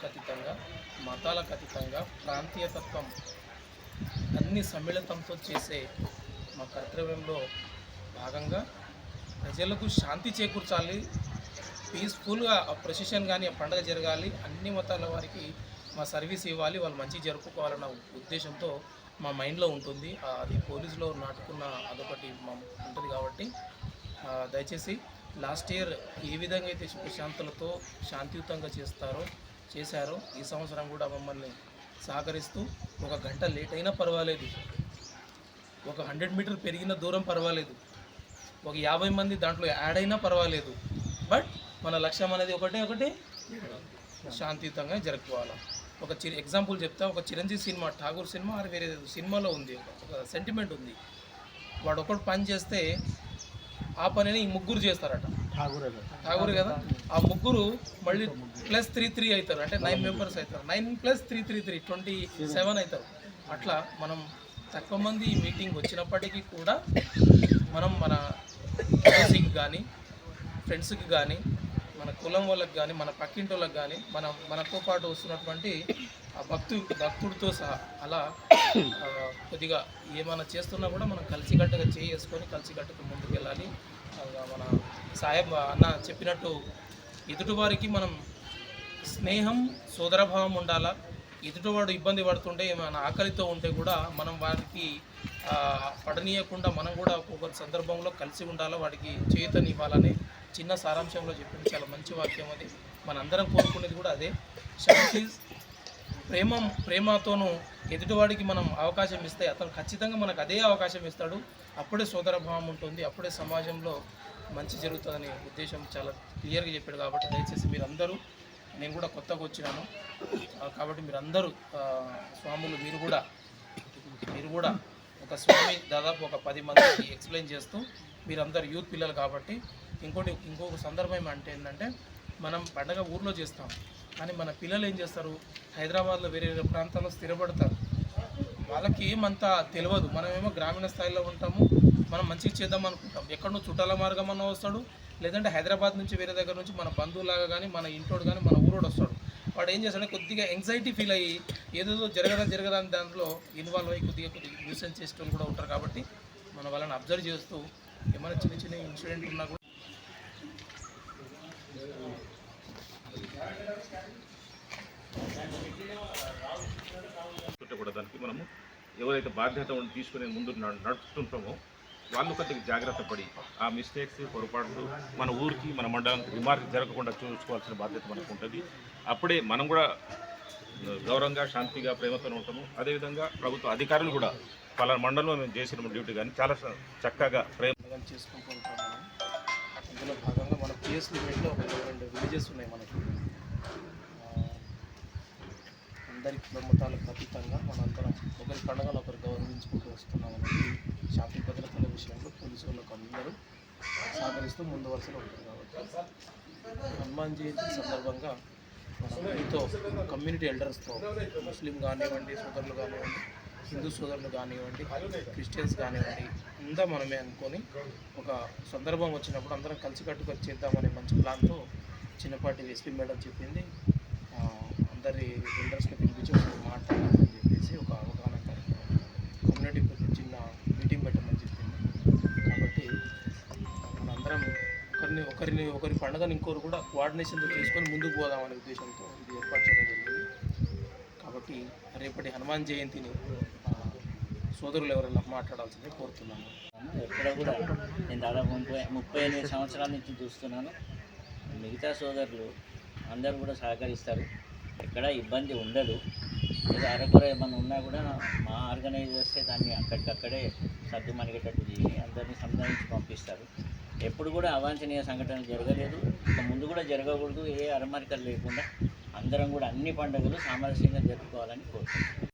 అతీతంగా, మతాలకు అతీతంగా ప్రాంతీయతత్వం అన్ని సమ్మిళితంతో చేసే మా కర్తవ్యంలో భాగంగా ప్రజలకు శాంతి చేకూర్చాలి, పీస్ఫుల్గా ఆ ప్రొసెషన్ కానీ ఆ పండుగ జరగాలి, అన్ని మతాల వారికి మా సర్వీస్ ఇవ్వాలి, వాళ్ళు మంచి జరుపుకోవాలన్న ఉద్దేశంతో మా మైండ్లో ఉంటుంది. అది పోలీసులో నాటుకున్న అదొకటి మా ఉంటుంది కాబట్టి దయచేసి లాస్ట్ ఇయర్ ఏ విధంగా అయితే ప్రశాంతులతో శాంతియుతంగా చేశారో ఈ సంవత్సరం కూడా మమ్మల్ని సహకరిస్తూ ఒక గంట లేట్ అయినా పర్వాలేదు, ఒక 100 మీటర్ పెరిగిన దూరం పర్వాలేదు, ఒక 50 మంది దాంట్లో యాడ్ అయినా పర్వాలేదు, బట్ మన లక్ష్యం అనేది ఒకటే శాంతియుతంగా జరుపుకోవాలి. ఒక ఎగ్జాంపుల్ చెప్తా, ఒక చిరంజీవి సినిమా ఠాగూర్ సినిమా అది వేరే సినిమాలో ఉంది, ఒక సెంటిమెంట్ ఉంది. వాడు ఒకటి పని చేస్తే ఆ పనిని ఈ ముగ్గురు చేస్తారట, ఠాగూర్ కదా, ఆ ముగ్గురు మళ్ళీ +3 అవుతారు, అంటే 9 మెంబర్స్ అవుతారు, 9 + 3 27 అవుతారు. అట్లా మనం తక్కువ మంది ఈ మీటింగ్ వచ్చినప్పటికీ కూడా మనం మన ఫ్రెండ్స్కి కానీ మన కులం వాళ్ళకి కానీ మన పక్కింటి వాళ్ళకి కానీ మనతో పాటు వస్తున్నటువంటి ఆ భక్తుడితో సహా అలా కొద్దిగా ఏమైనా చేస్తున్నా కూడా మనం కలిసికట్టుగా చేసుకొని కలిసికట్టుగా ముందుకు వెళ్ళాలి. మన సాహెబ్ అన్న చెప్పినట్టు ఎదుటివారికి మనం స్నేహం సోదరభావం ఉండాలా. ఎదుటివాడు ఇబ్బంది పడుతుంటే మన ఆకలితో ఉంటే కూడా మనం వారికి పడనీయకుండా మనం కూడా ఒక్కొక్క సందర్భంలో కలిసి ఉండాలా, వాడికి చేయూతనివ్వాలని చిన్న సారాంశంలో చెప్పింది. చాలా మంచి వాక్యం అది. మనందరం కోరుకునేది కూడా అదే. శాంతి ప్రేమతోనూ ఎదుటివాడికి మనం అవకాశం ఇస్తే అతను ఖచ్చితంగా మనకు అదే అవకాశం ఇస్తాడు. అప్పుడే సోదరభావం ఉంటుంది, అప్పుడే సమాజంలో మంచి జరుగుతుందనే ఉద్దేశం చాలా క్లియర్గా చెప్పాడు. కాబట్టి దయచేసి మీరందరూ, నేను కూడా కొత్తగా వచ్చినాను కాబట్టి మీరందరూ స్వాములు మీరు కూడా ఒక స్వామి దాదాపు ఒక 10 మందికి ఎక్స్ప్లెయిన్ చేస్తూ, మీరందరూ యూత్ పిల్లలు కాబట్టి ఇంకొక సందర్భం ఏంటంటే మనం పండగ ఊర్లో చేస్తాం, కానీ మన పిల్లలు ఏం చేస్తారు, హైదరాబాద్లో వేరే ప్రాంతాల్లో స్థిరపడతారు, వాళ్ళకి ఏమంతా తెలియదు. మనమేమో గ్రామీణ స్థాయిలో ఉంటాము, మనం మంచిగా చేద్దాం అనుకుంటాం. ఎక్కడో చుట్టాల మార్గం అన్న వస్తాడు, లేదంటే హైదరాబాద్ నుంచి వేరే దగ్గర నుంచి మన బంధువులాగా కానీ మన ఇంటోడు కానీ మన ఊరోడు వస్తాడు. వాడు ఏం చేస్తాడంటే కొద్దిగా ఎంగ్జైటీ ఫీల్ అయ్యి ఏదేదో జరగదని దాంట్లో ఇన్వాల్వ్ అయ్యి కొద్దిగా న్యూసెన్స్ చేసేటోళ్ళు కూడా ఉంటారు. కాబట్టి మన వాళ్ళని అబ్జర్వ్ చేస్తూ ఏమైనా చిన్న ఇన్సిడెంట్ ఉన్నా కూడా దానికి మనము ఎవరైతే బాధ్యత తీసుకునే ముందు నడుస్తుంటామో వాళ్ళు కొద్దిగా జాగ్రత్త పడి ఆ మిస్టేక్స్ పొరపాట్లు మన ఊరికి మన మండలానికి రిమార్క్ జరగకుండా చూసుకోవాల్సిన బాధ్యత మనకు ఉంటుంది. అప్పుడే మనం కూడా గౌరవంగా శాంతిగా ప్రేమతో ఉంటాము. అదేవిధంగా ప్రభుత్వ అధికారులు కూడా పలానా మండలంలో మేము చేసిన డ్యూటీ కానీ చాలా చక్కగా ప్రేమ చేసుకుంటూ ఉంటాం. అందులో భాగంగా మన పిఎస్ లిమిట్లో ఒక 2 విలేజెస్ ఉన్నాయి మనకి. అందరి కుటుంబాలకు అతీతంగా మనందరం ఒకరి పండుగను ఒకరు గౌరవించుకుంటూ వస్తున్నామని శాంతి భద్రతల విషయంలో పోలీసు వాళ్ళకు అందరూ సహకరిస్తూ ముందు వరుసలో ఉంటారు. కాబట్టి హనుమాన్ జయంతి సందర్భంగా మీతో కమ్యూనిటీ ఎల్డర్స్తో ముస్లిం కానివ్వండి సోదరులు కానివ్వండి, హిందూ సోదరులు కానివ్వండి, క్రిస్టియన్స్ కానివ్వండి, అంతా మనమే అనుకొని ఒక సందర్భం వచ్చినప్పుడు అందరం కలిసికట్టుగా చేద్దామనే మంచి ప్లాన్తో చిన్నపాటి ఎస్పీ మేడం చెప్పింది. అందరి ఎల్డర్స్ని పిలిపించి మాట్లాడాలని చెప్పేసి ఒక అవగాహన కార్యక్రమం కమ్యూనిటీ చిన్న మీటింగ్ పెట్టమని చెప్పింది. కాబట్టి మనందరం ఒకరి పండుగను ఇంకోరు కూడా కోఆర్డినేషన్తో చేసుకొని ముందుకు పోదామనే ఉద్దేశంతో ఇది ఏర్పాటు చేయడం జరిగింది. కాబట్టి రేపటి హనుమాన్ జయంతిని సోదరులు ఎవరైనా మాట్లాడాల్సిందే కోరుతున్నాను. ఎక్కడ కూడా నేను దాదాపు 38 సంవత్సరాల నుంచి చూస్తున్నాను. మిగతా సోదరులు అందరూ కూడా సహకరిస్తారు, ఎక్కడ ఇబ్బంది ఉండదు. లేదా అరకొర ఏమన్నా ఉన్నా కూడా మా ఆర్గనైజ్ చేస్తే దాన్ని అక్కడికక్కడే సర్దు మణిగేటట్టు చేసి అందరినీ సంధానించి పంపిస్తారు. ఎప్పుడు కూడా అవాంఛనీయ సంఘటనలు జరగలేదు, ఇక ముందు కూడా జరగకూడదు. ఏ అరమరికలు లేకుండా అందరం కూడా అన్ని పండుగలు సామరస్యంగా జరుపుకోవాలని కోరుకుంటున్నాం.